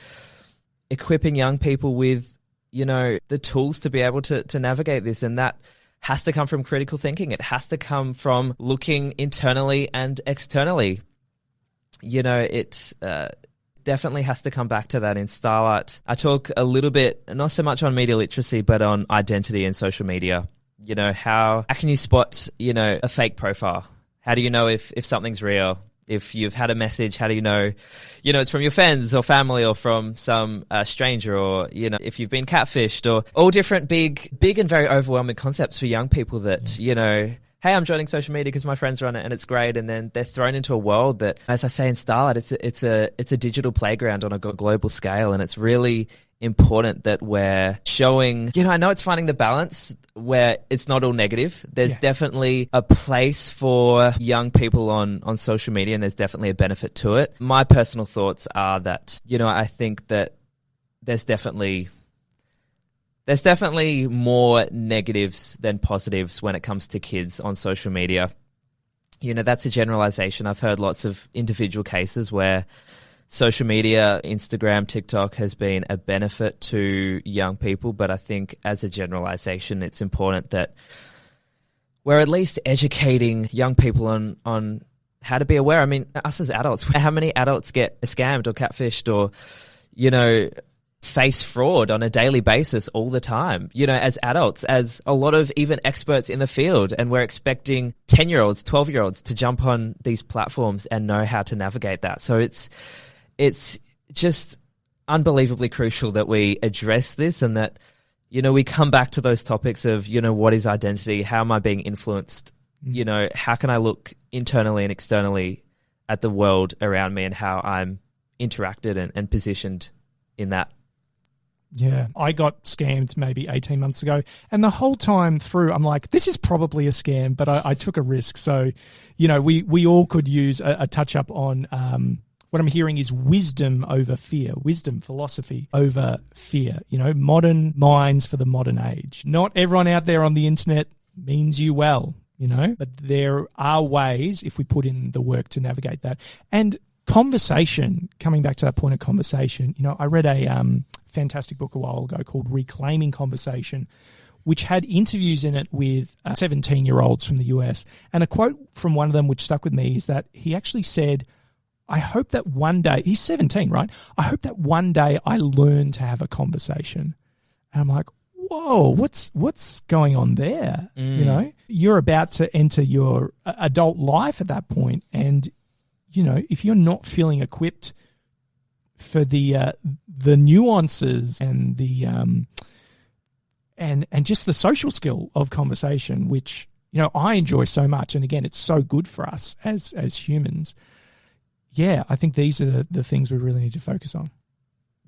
equipping young people with, the tools to be able to navigate this. And that has to come from critical thinking. It has to come from looking internally and externally. It definitely has to come back to that. In Starlight, I talk a little bit, not so much on media literacy, but on identity and social media. How can you spot, a fake profile? How do you know if something's real? If you've had a message, how do you know, it's from your friends or family or from some stranger, or, if you've been catfished, or all different big and very overwhelming concepts for young people that, hey, I'm joining social media because my friends run it and it's great. And then they're thrown into a world that, as I say in Starlight, it's a digital playground on a global scale. And it's really important that we're showing, I know it's finding the balance where it's not all negative. There's definitely a place for young people on social media, and there's definitely a benefit to it. My personal thoughts are that, I think that there's definitely more negatives than positives when it comes to kids on social media. That's a generalization. I've heard lots of individual cases where social media, Instagram, TikTok has been a benefit to young people, but I think as a generalization, it's important that we're at least educating young people on how to be aware. I mean, us as adults, how many adults get scammed or catfished or, face fraud on a daily basis all the time, as adults, as a lot of even experts in the field, and we're expecting 10-year-olds, 12-year-olds to jump on these platforms and know how to navigate that. So it's just unbelievably crucial that we address this, and that, we come back to those topics of, what is identity? How am I being influenced? How can I look internally and externally at the world around me, and how I'm interacted and positioned in that?
Yeah, I got scammed maybe 18 months ago. And the whole time through, I'm like, this is probably a scam, but I took a risk. So, we all could use a touch-up on what I'm hearing is wisdom over fear, wisdom, philosophy over fear, modern minds for the modern age. Not everyone out there on the internet means you well, but there are ways if we put in the work to navigate that. And conversation, coming back to that point of conversation, I read a fantastic book a while ago called Reclaiming Conversation, which had interviews in it with 17-year-olds from the US. And a quote from one of them which stuck with me is that he actually said, I hope that one day, he's 17, right? I hope that one day I learn to have a conversation. And I'm like, whoa, what's going on there? You're about to enter your adult life at that point. And, if you're not feeling equipped for the nuances and the and just the social skill of conversation, which I enjoy so much, and again, it's so good for us as humans. Yeah, I think these are the things we really need to focus on.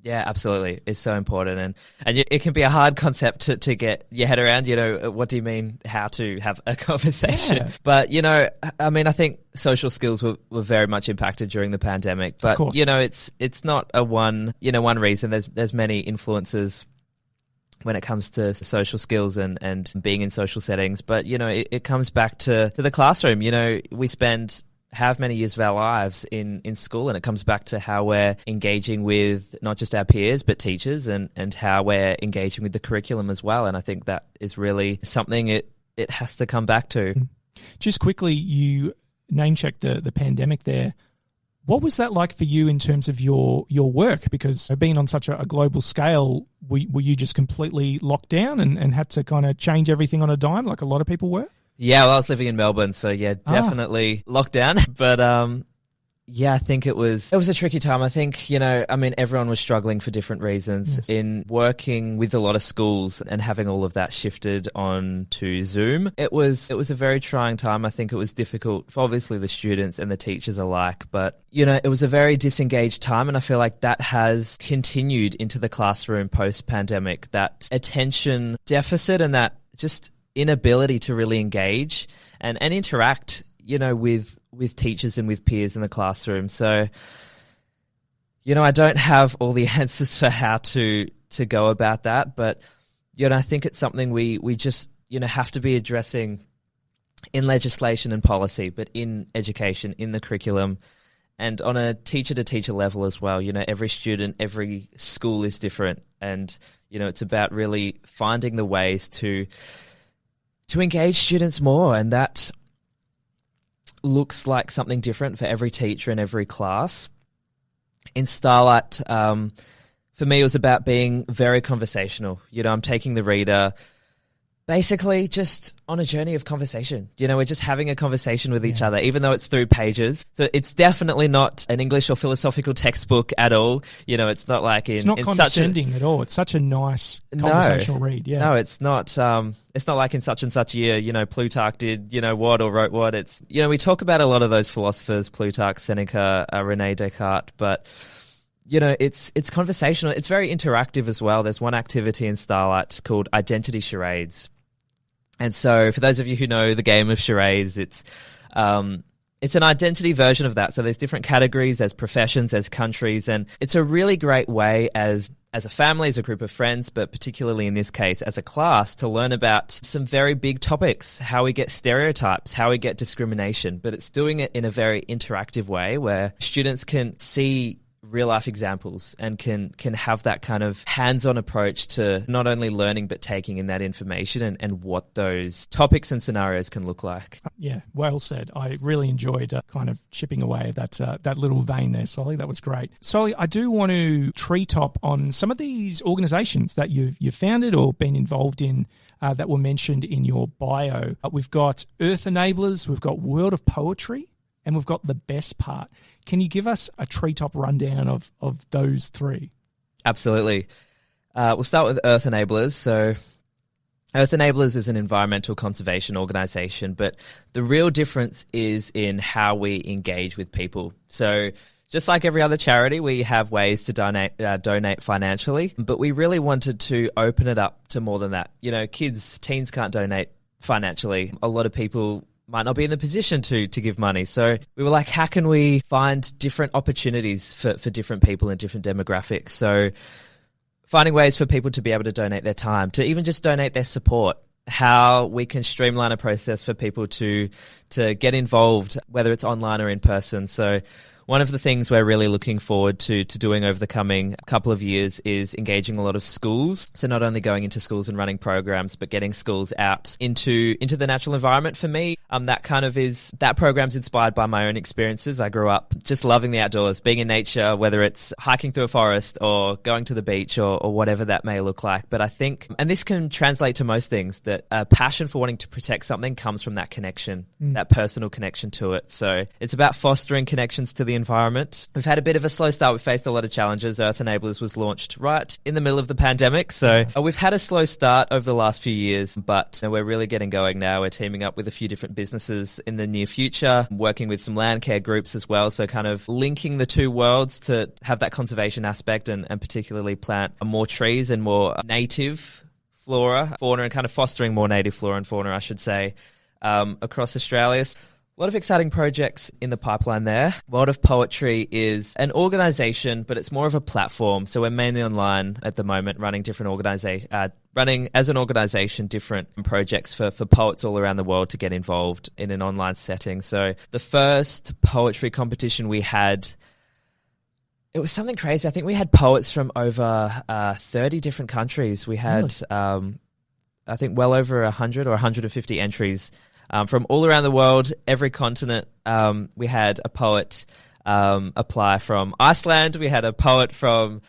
Yeah, absolutely. It's so important. And it can be a hard concept to get your head around, what do you mean how to have a conversation? Yeah. But, I think social skills were very much impacted during the pandemic. But, it's not a one reason. There's many influences when it comes to social skills and being in social settings. But, it comes back to the classroom. We spend have many years of our lives in school, and it comes back to how we're engaging with not just our peers but teachers and how we're engaging with the curriculum as well. And I think that is really something it has to come back to.
Just quickly, you name-checked the pandemic there. What was that like for you in terms of your work? Because being on such a global scale, were you just completely locked down and had to kind of change everything on a dime like a lot of people were?
Yeah, well, I was living in Melbourne, so yeah, definitely locked down. But I think it was a tricky time. I think, everyone was struggling for different reasons. Yes. In working with a lot of schools and having all of that shifted on to Zoom. It was a very trying time. I think it was difficult for obviously the students and the teachers alike, but it was a very disengaged time, and I feel like that has continued into the classroom post-pandemic, that attention deficit and that just inability to really engage and interact, with teachers and with peers in the classroom. So, I don't have all the answers for how to go about that, but, I think it's something we just, have to be addressing in legislation and policy, but in education, in the curriculum, and on a teacher-to-teacher level as well. Every student, every school is different, and, it's about really finding the ways to engage students more, and that looks like something different for every teacher and every class. In Starlight, for me, it was about being very conversational. I'm taking the reader basically just on a journey of conversation. We're just having a conversation with each other, even though it's through pages. So it's definitely not an English or philosophical textbook at all. It's not like
it's not condescending at all. It's such a nice conversational read. Yeah.
No, it's not. It's not like in such and such year, Plutarch did, what or wrote what. It's, we talk about a lot of those philosophers, Plutarch, Seneca, René Descartes, but it's conversational. It's very interactive as well. There's one activity in Starlight called identity charades. And so for those of you who know the game of charades, it's an identity version of that. So there's different categories, there's professions, there's countries, and it's a really great way as a family, as a group of friends, but particularly in this case, as a class, to learn about some very big topics, how we get stereotypes, how we get discrimination, but it's doing it in a very interactive way where students can see real-life examples and can have that kind of hands-on approach to not only learning but taking in that information and what those topics and scenarios can look like.
Yeah, well said. I really enjoyed kind of chipping away at that little vein there, Solly. That was great. Solly, I do want to treetop on some of these organisations that you've founded or been involved in that were mentioned in your bio. We've got Earth Enablers, we've got World of Poetry, and we've got The Best Part. Can you give us a treetop rundown of those three?
Absolutely. We'll start with Earth Enablers. So Earth Enablers is an environmental conservation organisation, but the real difference is in how we engage with people. So Just like every other charity, we have ways to donate financially, but we really wanted to open it up to more than that. You know, teens can't donate financially. A lot of people might not be in the position to give money. So we were like, how can we find different opportunities for different people in different demographics? So finding ways for people to be able to donate their time, to even just donate their support, how we can streamline a process for people to get involved, whether it's online or in person. So one of the things we're really looking forward to doing over the coming couple of years is engaging a lot of schools. So not only going into schools and running programs, but getting schools out into the natural environment. For me, that program's inspired by my own experiences. I grew up just loving the outdoors, being in nature, whether it's hiking through a forest or going to the beach or whatever that may look like. But I think, and this can translate to most things, that a passion for wanting to protect something comes from that connection, that personal connection to it. So it's about fostering connections to the environment. We've had a bit of a slow start. We've faced a lot of challenges. Earth Enablers was launched right in the middle of the pandemic. So we've had a slow start over the last few years, but we're really getting going now. We're teaming up with a few different businesses in the near future, working with some land care groups as well. So kind of linking the two worlds to have that conservation aspect and particularly plant more trees and more native fauna, and kind of fostering more native flora and fauna, I should say, across Australia. A lot of exciting projects in the pipeline there. World of Poetry is an organisation, but it's more of a platform. So we're mainly online at the moment, running as an organisation different projects for poets all around the world to get involved in an online setting. So the first poetry competition we had, it was something crazy. I think we had poets from over 30 different countries. We had, I think, well over 100 or 150 entries from all around the world, every continent. We had a poet apply from Iceland. We had a poet from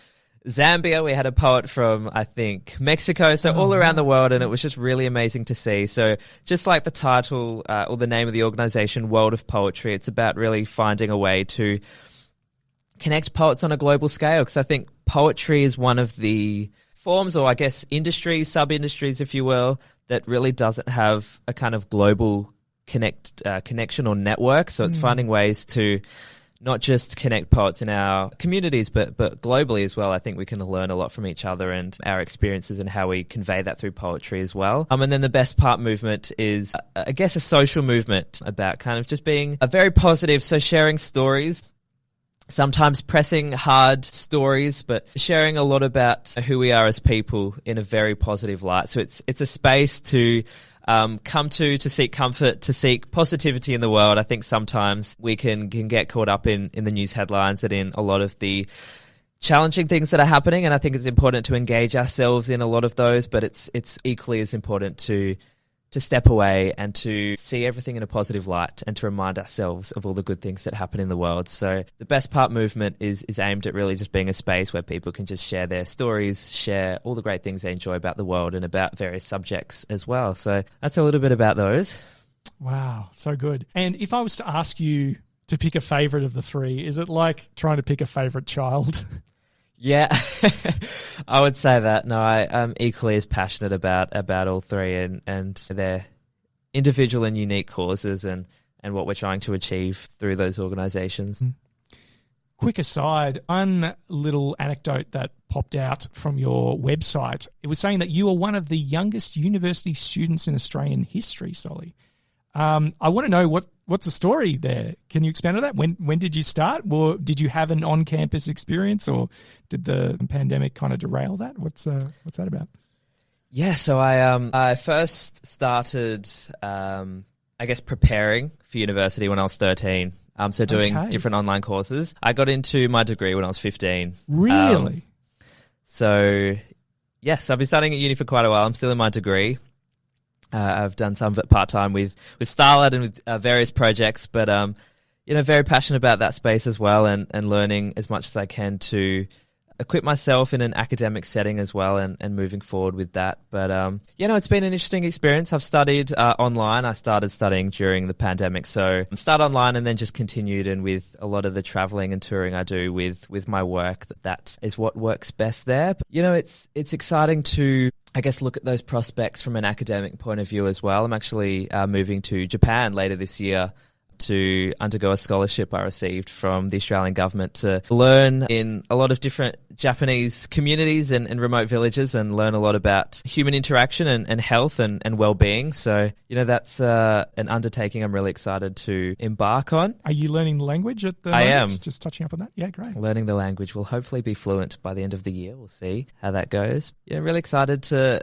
Zambia. We had a poet from, I think, Mexico. So all around the world, and it was just really amazing to see. So just like the title or the name of the organisation, World of Poetry, it's about really finding a way to connect poets on a global scale, because I think poetry is one of the forms, or I guess industries, sub-industries, if you will, that really doesn't have a kind of global connection or network. So it's finding ways to not just connect poets in our communities, but globally as well. I think we can learn a lot from each other and our experiences and how we convey that through poetry as well. And then the best part movement is, I guess, a social movement about kind of just being a very positive, so sharing stories, sometimes pressing hard stories, but sharing a lot about who we are as people in a very positive light. So it's a space to come to seek comfort, to seek positivity in the world. I think sometimes we can get caught up in the news headlines and in a lot of the challenging things that are happening, and I think it's important to engage ourselves in a lot of those, but it's equally as important to step away and to see everything in a positive light and to remind ourselves of all the good things that happen in the world. So the Best Part movement is aimed at really just being a space where people can just share their stories, share all the great things they enjoy about the world and about various subjects as well. So that's a little bit about those.
Wow, so good. And if I was to ask you to pick a favourite of the three, is it like trying to pick a favourite child?
Yeah, I would say that. No, I'm equally as passionate about all three and their individual and unique causes and what we're trying to achieve through those organisations.
Quick aside, one little anecdote that popped out from your website, it was saying that you are one of the youngest university students in Australian history, Solli. I want to know what's the story there. Can you expand on that? When did you start? Or did you have an on-campus experience, or did the pandemic kind of derail that? What's that about?
Yeah, so I first started, I guess, preparing for university when I was 13. So doing different online courses. I got into my degree when I was 15.
Really?
So yes, I've been studying at uni for quite a while. I'm still in my degree. I've done some of it part-time with Starlight and with various projects, but, very passionate about that space as well and learning as much as I can to equip myself in an academic setting as well and moving forward with that. But, it's been an interesting experience. I've studied online. I started studying during the pandemic, so started online and then just continued, and with a lot of the traveling and touring I do with my work, that is what works best there. But, it's exciting to, I guess, look at those prospects from an academic point of view as well. I'm actually moving to Japan later this year to undergo a scholarship I received from the Australian government to learn in a lot of different Japanese communities and remote villages and learn a lot about human interaction and health and well-being. So, that's an undertaking I'm really excited to embark on.
Are you learning the language at the
I
moment?
am.
Just touching up on that? Yeah, great.
Learning the language. Will hopefully be fluent by the end of the year. We'll see how that goes. Really excited to,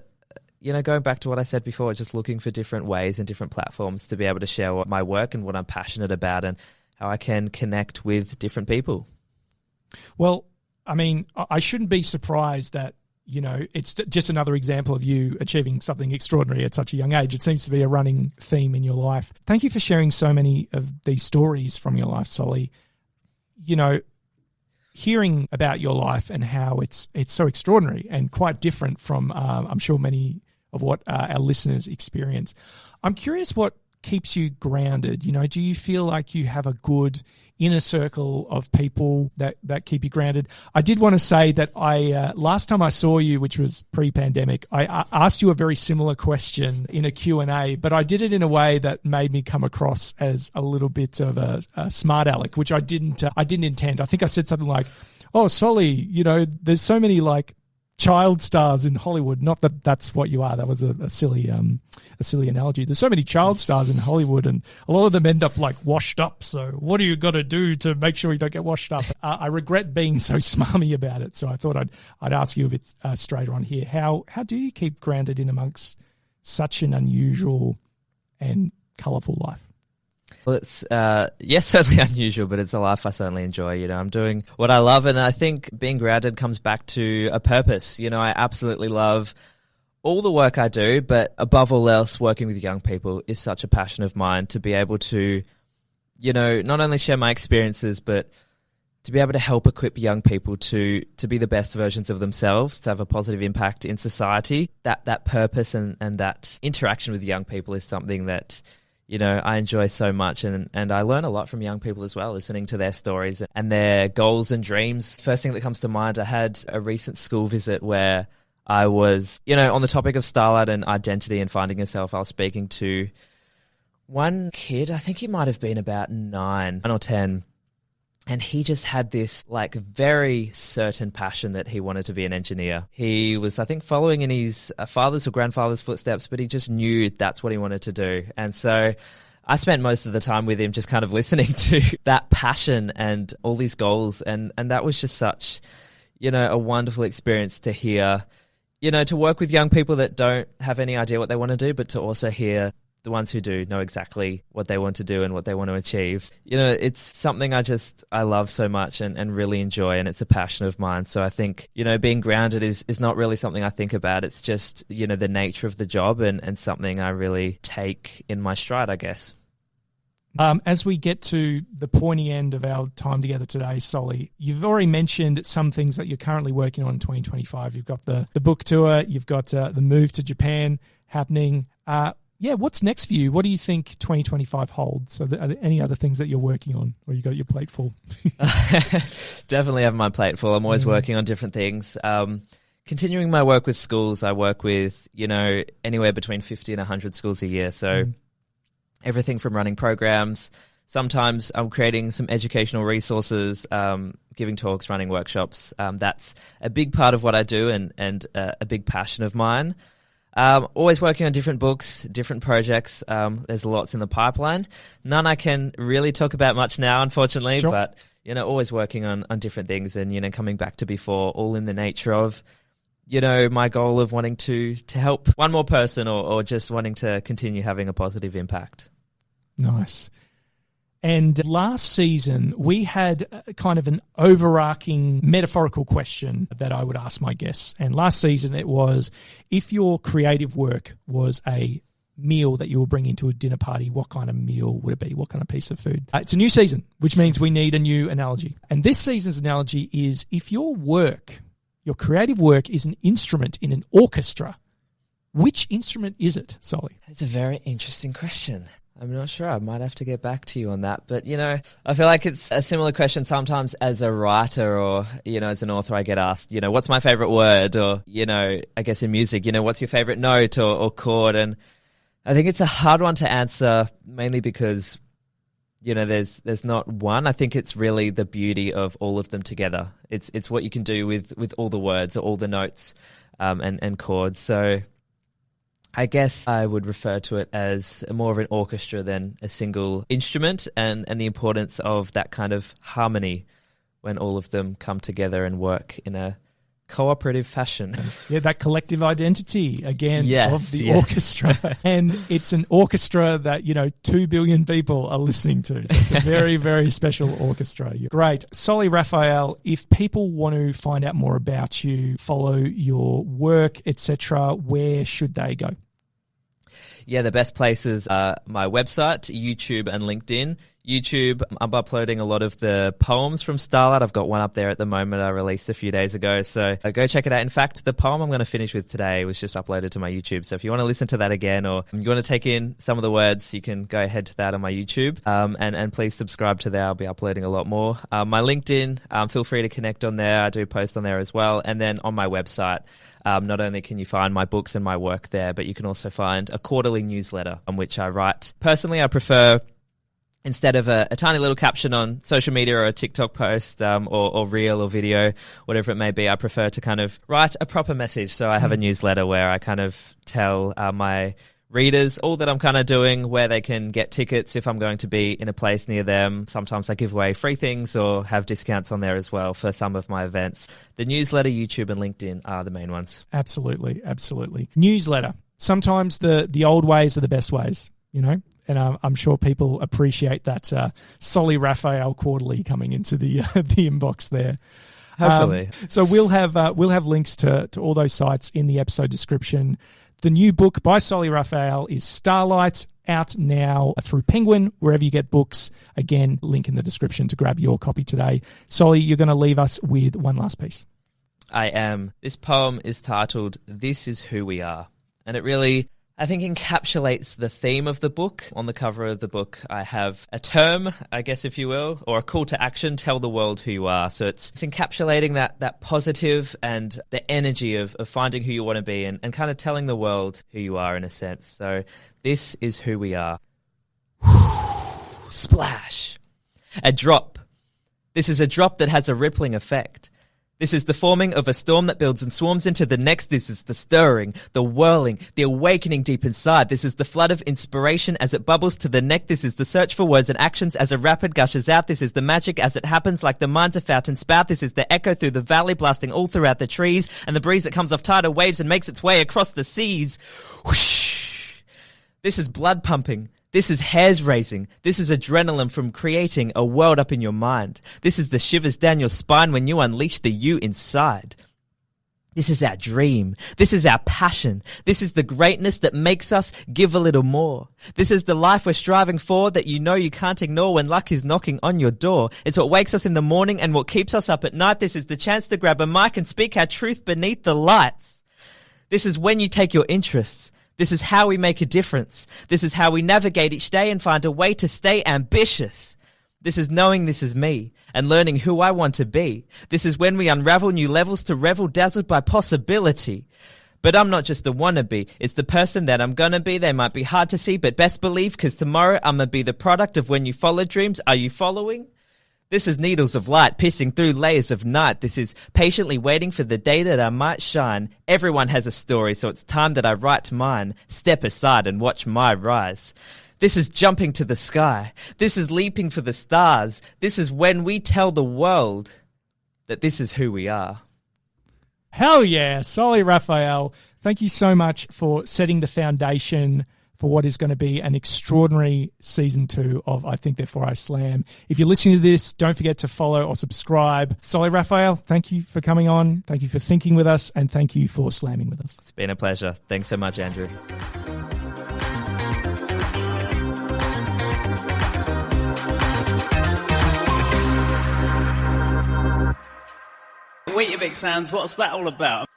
going back to what I said before, just looking for different ways and different platforms to be able to share my work and what I'm passionate about and how I can connect with different people.
Well, I mean, I shouldn't be surprised that, it's just another example of you achieving something extraordinary at such a young age. It seems to be a running theme in your life. Thank you for sharing so many of these stories from your life, Solli. Hearing about your life and how it's so extraordinary and quite different from, I'm sure, many of what our listeners experience. I'm curious what keeps you grounded. Do you feel like you have a good inner circle of people that keep you grounded? I did want to say that last time I saw you, which was pre-pandemic, I asked you a very similar question in a Q&A, but I did it in a way that made me come across as a little bit of a smart aleck, which I didn't intend. I think I said something like, "Oh, Solli, there's so many child stars in Hollywood." Not that that's what you are. That was a silly analogy. There's so many child stars in Hollywood, and a lot of them end up washed up. So what do you got to do to make sure you don't get washed up? I regret being so smarmy about it. So I thought I'd ask you a bit straighter on here. How do you keep grounded in amongst such an unusual and colourful life?
Well, it's, certainly unusual, but it's a life I certainly enjoy. I'm doing what I love, and I think being grounded comes back to a purpose. I absolutely love all the work I do, but above all else, working with young people is such a passion of mine to be able to, not only share my experiences, but to be able to help equip young people to be the best versions of themselves, to have a positive impact in society. That purpose and that interaction with young people is something that I enjoy so much, and I learn a lot from young people as well, listening to their stories and their goals and dreams. First thing that comes to mind, I had a recent school visit where I was, on the topic of Starlight and identity and finding yourself. I was speaking to one kid, I think he might have been about 9 or 10, and he just had this very certain passion that he wanted to be an engineer. He was, I think, following in his father's or grandfather's footsteps, but he just knew that's what he wanted to do. And so I spent most of the time with him just kind of listening to that passion and all these goals. And that was just such, a wonderful experience to hear, to work with young people that don't have any idea what they want to do, but to also hear the ones who do know exactly what they want to do and what they want to achieve. It's something I love so much and really enjoy, and it's a passion of mine. So I think, being grounded is not really something I think about. It's just, the nature of the job and something I really take in my stride, I guess.
As we get to the pointy end of our time together today, Solli, you've already mentioned some things that you're currently working on in 2025. You've got the book tour, you've got the move to Japan happening. What's next for you? What do you think 2025 holds? Are there any other things that you're working on, or you got your plate full?
Definitely have my plate full. I'm always working on different things. Continuing my work with schools, I work with, anywhere between 50 and 100 schools a year. So everything from running programs. Sometimes I'm creating some educational resources, giving talks, running workshops. That's a big part of what I do and a big passion of mine. Always working on different books, different projects. There's lots in the pipeline. None I can really talk about much now, unfortunately,
Sure.
But, always working on different things and, coming back to before, all in the nature of, my goal of wanting to help one more person or just wanting to continue having a positive impact.
Nice. And last season, we had kind of an overarching metaphorical question that I would ask my guests. And last season it was, if your creative work was a meal that you will bring into a dinner party, what kind of meal would it be? What kind of piece of food? It's a new season, which means we need a new analogy. And this season's analogy is, if your creative work is an instrument in an orchestra, which instrument is it, Solli?
It's a very interesting question. I'm not sure. I might have to get back to you on that. But, I feel like it's a similar question sometimes as a writer or, as an author, I get asked, what's my favorite word? Or, I guess in music, what's your favorite note or chord? And I think it's a hard one to answer, mainly because, there's not one. I think it's really the beauty of all of them together. It's what you can do with all the words or all the notes and chords. So I guess I would refer to it as more of an orchestra than a single instrument, and the importance of that kind of harmony when all of them come together and work in a cooperative fashion.
Yeah, that collective identity again of the
yes.
orchestra. And it's an orchestra that, 2 billion people are listening to. So it's a very, very special orchestra. Great. Solli Raphael, if people want to find out more about you, follow your work, etc., where should they go?
Yeah, the best places are my website, YouTube and LinkedIn. YouTube, I'm uploading a lot of the poems from Starlight. I've got one up there at the moment I released a few days ago, so go check it out. In fact, the poem I'm going to finish with today was just uploaded to my YouTube, so if you want to listen to that again or you want to take in some of the words, you can go ahead to that on my YouTube, and please subscribe to there. I'll be uploading a lot more. My LinkedIn, feel free to connect on there. I do post on there as well, and then on my website, not only can you find my books and my work there, but you can also find a quarterly newsletter on which I write. Personally, I prefer, instead of a tiny little caption on social media or a TikTok post or reel or video, whatever it may be, I prefer to kind of write a proper message. So I have a newsletter where I kind of tell my readers all that I'm kind of doing, where they can get tickets if I'm going to be in a place near them. Sometimes I give away free things or have discounts on there as well for some of my events. The newsletter, YouTube and LinkedIn are the main ones.
Absolutely, absolutely. Newsletter. Sometimes the old ways are the best ways, and I'm sure people appreciate that Solli Raphael quarterly coming into the inbox there.
Hopefully.
So we'll have links to all those sites in the episode description. The new book by Solli Raphael is Starlight, out now through Penguin, wherever you get books. Again, link in the description to grab your copy today. Solli, you're going to leave us with one last piece.
I am. This poem is titled, "This Is Who We Are." And it really, I think, encapsulates the theme of the book. On the cover of the book, I have a term, I guess, if you will, or a call to action: tell the world who you are. So it's encapsulating that positive and the energy of finding who you want to be and kind of telling the world who you are in a sense. So this is who we are. Splash. A drop. This is a drop that has a rippling effect. This is the forming of a storm that builds and swarms into the next. This is the stirring, the whirling, the awakening deep inside. This is the flood of inspiration as it bubbles to the neck. This is the search for words and actions as a rapid gushes out. This is the magic as it happens like the mind's a fountain spout. This is the echo through the valley blasting all throughout the trees and the breeze that comes off tidal waves and makes its way across the seas. Whoosh. This is blood pumping. This is hairs raising. This is adrenaline from creating a world up in your mind. This is the shivers down your spine when you unleash the you inside. This is our dream. This is our passion. This is the greatness that makes us give a little more. This is the life we're striving for that you know you can't ignore when luck is knocking on your door. It's what wakes us in the morning and what keeps us up at night. This is the chance to grab a mic and speak our truth beneath the lights. This is when you take your interests. This is how we make a difference. This is how we navigate each day and find a way to stay ambitious. This is knowing this is me and learning who I want to be. This is when we unravel new levels to revel dazzled by possibility. But I'm not just a wannabe. It's the person that I'm gonna be. They might be hard to see, but best believe, cause tomorrow I'm gonna be the product of when you follow dreams. Are you following? This is needles of light piercing through layers of night. This is patiently waiting for the day that I might shine. Everyone has a story, so it's time that I write mine. Step aside and watch my rise. This is jumping to the sky. This is leaping for the stars. This is when we tell the world that this is who we are.
Hell yeah, Solli Raphael. Thank you so much for setting the foundation for what is going to be an extraordinary season 2 of I Think Therefore I Slam. If you're listening to this, don't forget to follow or subscribe. Solli Raphael, thank you for coming on. Thank you for thinking with us, and thank you for slamming with us.
It's been a pleasure. Thanks so much, Andrew.
Weetabix sounds, what's that all about?